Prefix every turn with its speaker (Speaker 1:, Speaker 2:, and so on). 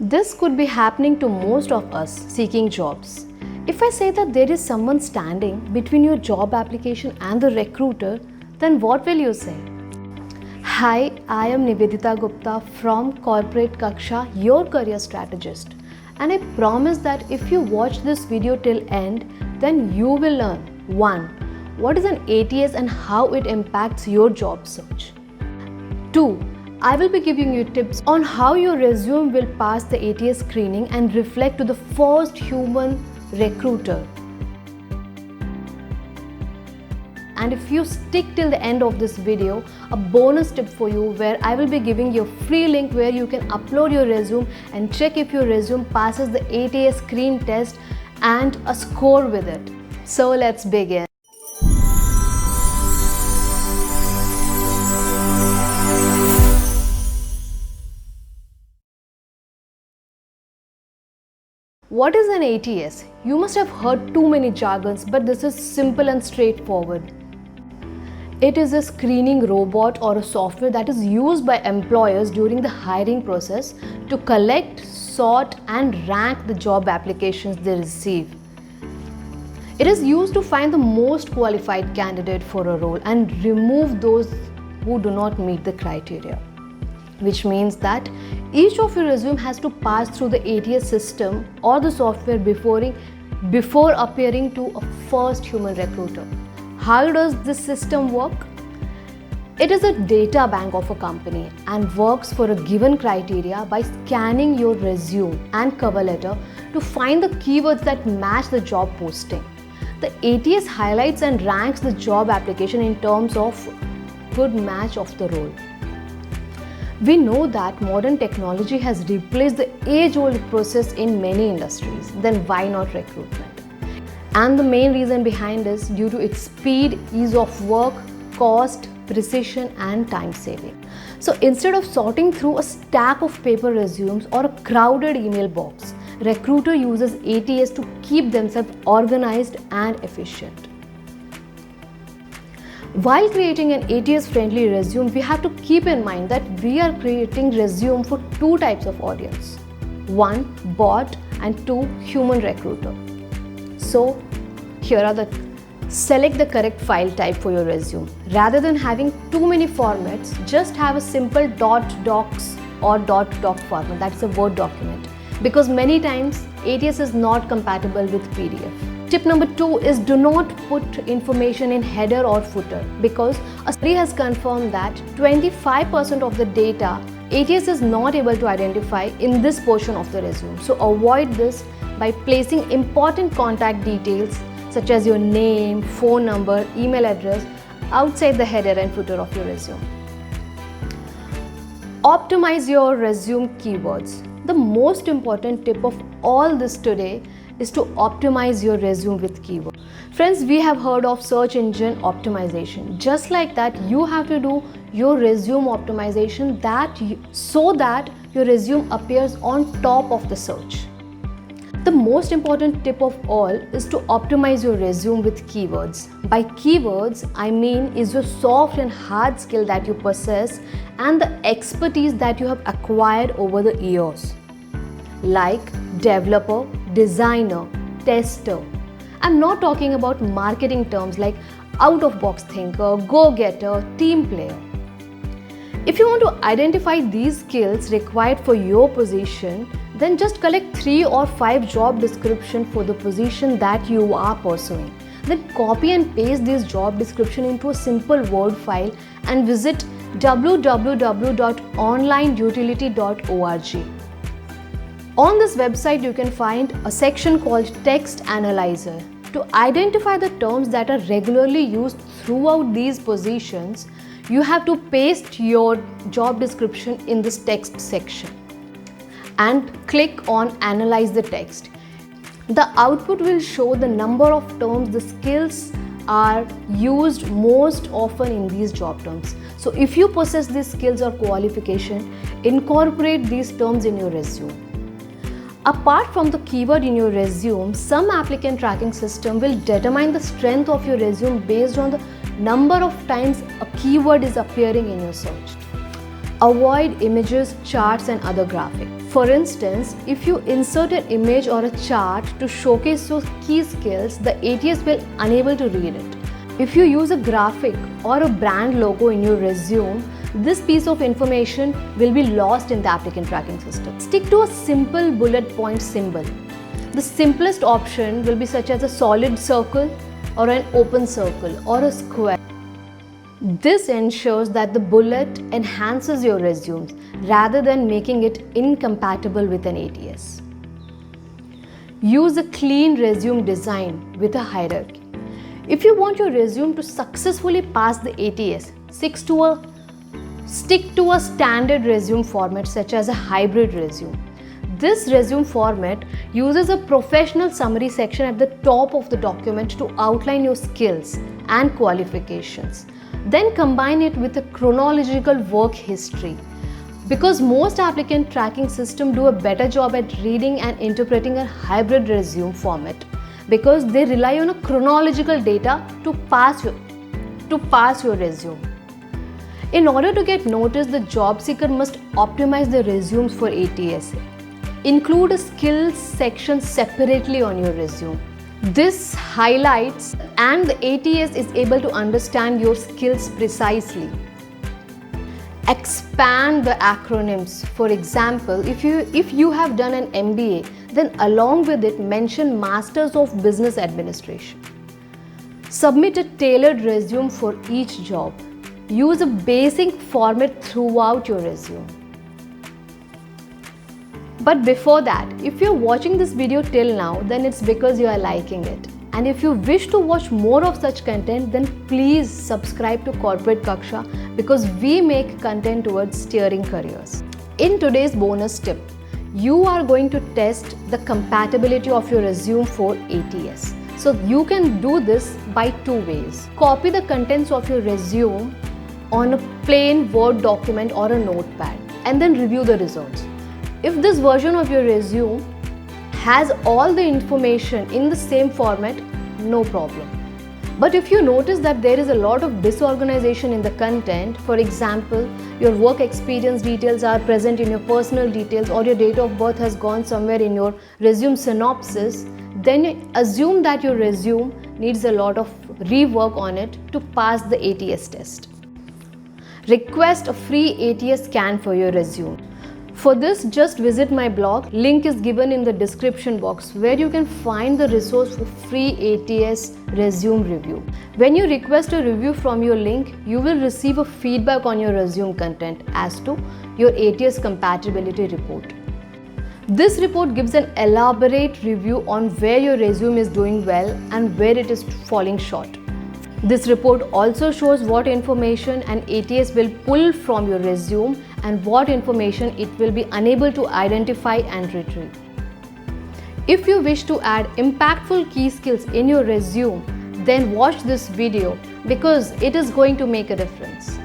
Speaker 1: This could be happening to most of us seeking jobs. If I say that there is someone standing between your job application and the recruiter, then what will you say? Hi, I am Nivedita Gupta from Corporate Kaksha, your career strategist. And I promise that if you watch this video till end, then you will learn 1. What is an ATS and how it impacts your job search. 2. I will be giving you tips on how your resume will pass the ATS screening and reflect to the first human recruiter. And if you stick till the end of this video, a bonus tip for you where I will be giving you a free link where you can upload your resume and check if your resume passes the ATS screen test and a score with it. So let's begin. What is an ATS? You must have heard too many jargons, but this is simple and straightforward. It is a screening robot or a software that is used by employers during the hiring process to collect, sort and rank the job applications they receive. It is used to find the most qualified candidate for a role and remove those who do not meet the criteria. Which means that each of your resume has to pass through the ATS system or the software before appearing to a first human recruiter. How does this system work? It is a data bank of a company and works for a given criteria by scanning your resume and cover letter to find the keywords that match the job posting. The ATS highlights and ranks the job application in terms of good match of the role. We know that modern technology has replaced the age-old process in many industries. Then why not recruitment? And the main reason behind is due to its speed, ease of work, cost, precision and time saving. So instead of sorting through a stack of paper resumes or a crowded email box, recruiter uses ATS to keep themselves organized and efficient. While creating an ATS-friendly resume, we have to keep in mind that we are creating resume for two types of audience. 1. Bot and 2. Human recruiter. So, here are select the correct file type for your resume. Rather than having too many formats, just have a simple .docs or .doc format, that's a Word document. Because many times, ATS is not compatible with PDF. Tip number 2 is do not put information in header or footer because a study has confirmed that 25% of the data ATS is not able to identify in this portion of the resume. So avoid this by placing important contact details such as your name, phone number, email address outside the header and footer of your resume. Optimize your resume keywords. The most important tip of all this today is to optimize your resume with keywords. Friends, we have heard of search engine optimization. Just like that, you have to do your resume optimization so that your resume appears on top of the search. The most important tip of all is to optimize your resume with keywords. By keywords, I mean is your soft and hard skill that you possess and the expertise that you have acquired over the years. Like developer, designer, tester. I'm not talking about marketing terms like out-of-box thinker, go-getter, team player. If you want to identify these skills required for your position, then just collect 3 or 5 job descriptions for the position that you are pursuing. Then copy and paste this job description into a simple Word file and visit www.onlineutility.org. On this website, you can find a section called Text Analyzer. To identify the terms that are regularly used throughout these positions, you have to paste your job description in this text section and click on Analyze the text. The output will show the number of terms the skills are used most often in these job terms. So if you possess these skills or qualification, incorporate these terms in your resume. Apart from the keyword in your resume, some applicant tracking system will determine the strength of your resume based on the number of times a keyword is appearing in your search. Avoid images, charts and other graphics. For instance, if you insert an image or a chart to showcase your key skills, the ATS will unable to read it. If you use a graphic or a brand logo in your resume, this piece of information will be lost in the applicant tracking system. Stick to a simple bullet point symbol. The simplest option will be such as a solid circle or an open circle or a square. This ensures that the bullet enhances your resumes rather than making it incompatible with an ATS. Use a clean resume design with a hierarchy. If you want your resume to successfully pass the ATS, stick to a standard resume format such as a hybrid resume. This resume format uses a professional summary section at the top of the document to outline your skills and qualifications. Then combine it with a chronological work history. Because most applicant tracking systems do a better job at reading and interpreting a hybrid resume format, because they rely on a chronological data to pass your resume. In order to get noticed, the job seeker must optimize the resumes for ATS. Include a skills section separately on your resume. This highlights and the ATS is able to understand your skills precisely. Expand the acronyms. For example, if you have done an MBA, then along with it mention Masters of Business Administration. Submit a tailored resume for each job. Use a basic format throughout your resume. But before that, if you're watching this video till now, then it's because you are liking it. And if you wish to watch more of such content, then please subscribe to Corporate Kaksha, because we make content towards steering careers. In today's bonus tip, you are going to test the compatibility of your resume for ATS. So you can do this by two ways. Copy the contents of your resume on a plain Word document or a notepad and then review the results. If this version of your resume has all the information in the same format, no problem. But if you notice that there is a lot of disorganization in the content, for example, your work experience details are present in your personal details or your date of birth has gone somewhere in your resume synopsis, then assume that your resume needs a lot of rework on it to pass the ATS test. Request a free ATS scan for your resume. For this, just visit my blog. Link is given in the description box, where you can find the resource for free ATS resume review. When you request a review from your link, you will receive a feedback on your resume content as to your ATS compatibility report. This report gives an elaborate review on where your resume is doing well and where it is falling short. This report also shows what information an ATS will pull from your resume and what information it will be unable to identify and retrieve. If you wish to add impactful key skills in your resume, then watch this video, because it is going to make a difference.